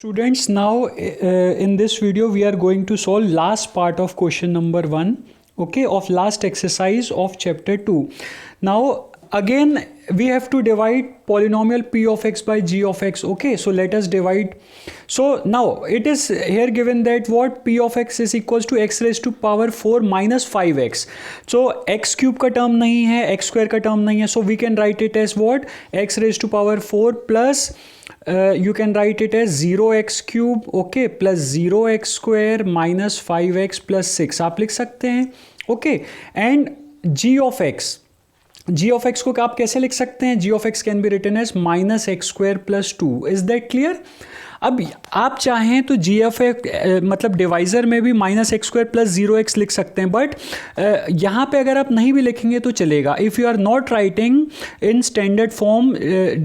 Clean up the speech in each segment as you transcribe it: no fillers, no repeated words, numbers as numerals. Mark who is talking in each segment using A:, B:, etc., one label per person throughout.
A: Students, now in this video we are going to solve last part of question number 1, okay, of last exercise of chapter 2. Now again we have to divide polynomial p of x by g of x, okay. So let us divide. So now it is here given that what p of x is equals to x raised to power 4 minus 5x. So x cube का term नहीं है, x square का term नहीं है, so we can write it as what, x raised to power 4 plus you can write it as 0x cube, okay, plus 0x square minus 5x plus 6 आप लिख सकते हैं, okay. And g of x को आप कैसे लिख सकते हैं? g of x can be written as minus x square plus 2. Is that clear? अब आप चाहें तो जी एफ एक्स मतलब डिवाइज़र में भी minus x square plus 0x लिख सकते हैं, बट यहाँ पे अगर आप नहीं भी लिखेंगे तो चलेगा. If you are not writing in standard form,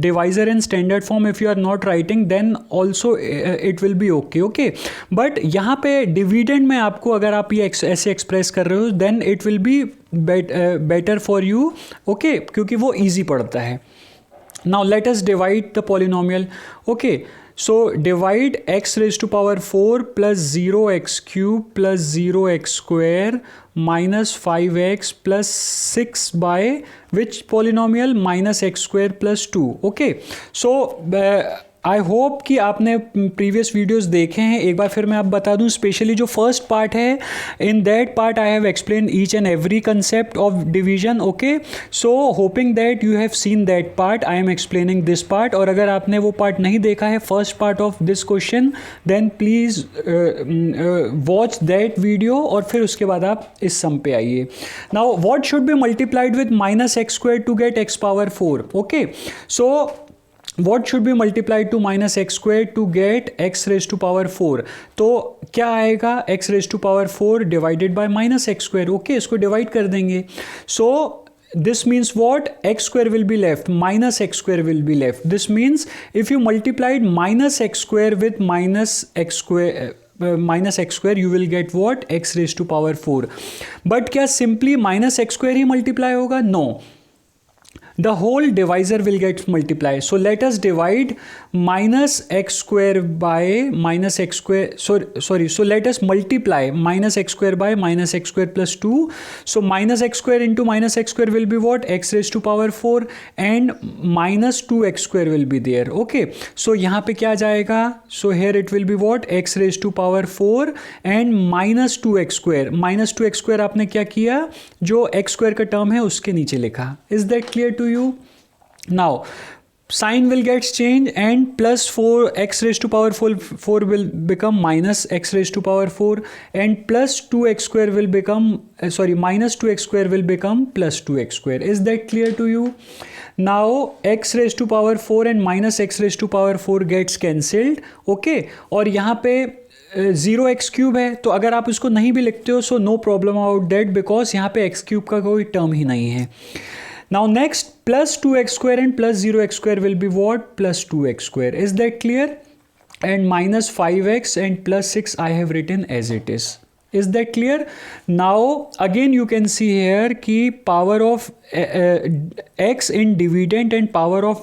A: divisor in standard form, if you are not writing then also it will be okay. But यहाँ पे डिविडेंड में आपको अगर आप ये ऐसे एक्सप्रेस कर रहे हो then it will be better for you, okay, क्योंकि वो ईजी पड़ता है. Now let us divide the polynomial, okay. So divide x raised to power 4 plus 0x cube plus 0x square minus 5x plus 6 by which polynomial? Minus x square plus 2. Okay. So I hope कि आपने previous videos देखे हैं. एक बार फिर मैं आप बता दूं, स्पेशली जो फर्स्ट पार्ट है, in that part I have explain each and every concept of division, okay. So hoping that you have seen that part, I am explaining this part. और अगर आपने वो पार्ट नहीं देखा है, first part of this question, then please watch that video और फिर उसके बाद आप इस सम पे आइए. Now what should be multiplied with minus x square to get x power 4, okay. So what should be multiplied to minus x square to get x raised to power 4? तो क्या आएगा? x raised to power 4 divided by minus x square, okay, इसको divide कर देंगे. So this means what? X square will be left, minus x square will be left. This means if you multiplied minus x square with minus x square you will get what? X raised to power 4. But क्या simply minus x square ही multiply होगा? No. The whole divisor will get multiplied. So let us divide minus x square by minus x square. So let us multiply minus x square by minus x square plus 2. So minus x square into minus x square will be what? X raised to power 4 and minus 2x square will be there. Okay. So यहाँ पे क्या जाएगा? So here it will be what? X raised to power 4 and minus 2x square. Minus 2x square आपने क्या किया? जो x square का term है उसके नीचे लिखा. Is that clear to you? Now sign will get changed and plus 4 x raised to power 4 will become minus x raised to power 4 and plus 2x square will become minus 2x square will become plus 2x square. Is that clear to you? Now x raised to power 4 and minus x raised to power 4 gets cancelled, okay. और यहाँ पे 0x cube है, तो अगर आप उसको नहीं भी लिखते हो so no problem about that, because यहाँ पे x क्यूब का कोई टर्म ही नहीं है. Now next, plus 2x square and plus 0x square will be what? Plus 2x square. Is that clear? And minus 5x and plus 6 I have written as it is. Is that clear? Now again you can see here कि power of x in dividend and power of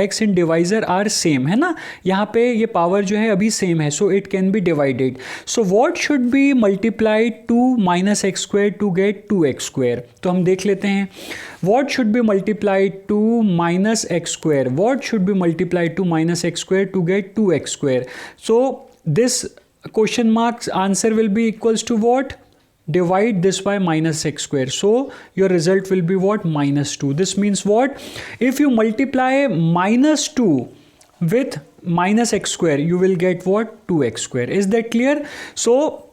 A: x in divisor are same, है ना. यहाँ पे ये power जो है अभी same है, so it can be divided. So what should be multiplied to minus x square to get 2x square? तो हम देख लेते हैं. What should be multiplied to minus x square? What should be multiplied to minus x square to get 2x square? So this question marks answer will be equals to what? Divide this by minus x square. So your result will be what? Minus 2. This means what? If you multiply minus 2 with minus x square, you will get what? 2x square. Is that clear? So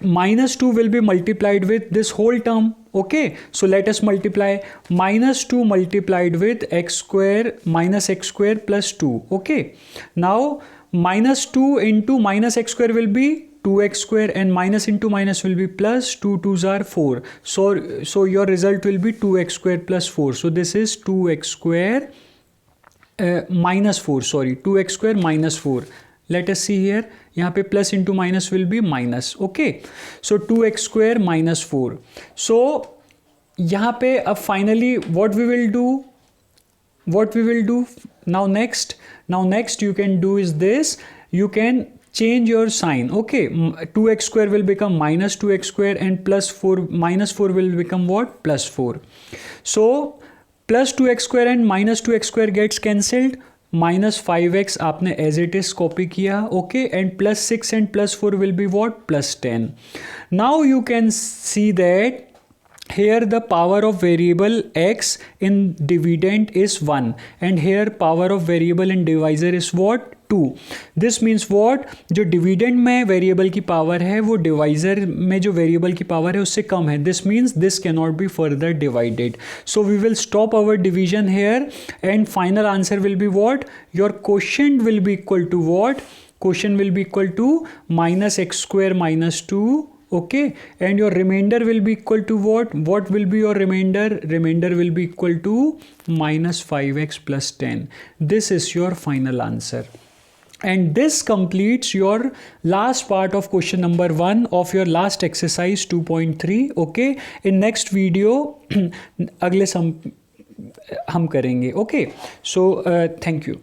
A: minus 2 will be multiplied with this whole term, okay. So let us multiply minus 2 multiplied with x square minus x square plus 2, okay. Now minus 2 into minus x square will be 2x square and minus into minus will be plus. 2 2s are 4. So your result will be 2x square plus 4. So this is 2x square minus 4, 2x square minus 4. Let us see here. यहाँ पे plus into minus will be minus, okay. So 2x square minus 4. So यहाँ पे अब finally what we will do now next you can do is this. you can change your sign. Okay, 2x square will become minus 2x square and plus 4 minus 4 will become what? Plus 4. So plus 2x square and minus 2x square gets cancelled. Minus 5x आपने as it is copy किया. Okay, and plus 6 and plus 4 will be what? Plus 10. Now you can see that here the power of variable x in dividend is 1 and here power of variable in divisor is what? 2. This means what? जो dividend में variable की power है वो divisor में जो variable की power है उससे कम है. This means this cannot be further divided. So we will stop our division here and final answer will be what? Your quotient will be equal to what? Quotient will be equal to minus x square minus 2. Okay, and your remainder will be equal to what? What will be your remainder? Remainder will be equal to minus 5x plus 10. This is your final answer. And this completes your last part of question number 1 of your last exercise 2.3. Okay, in next video अगले हम करेंगे. Okay, so thank you.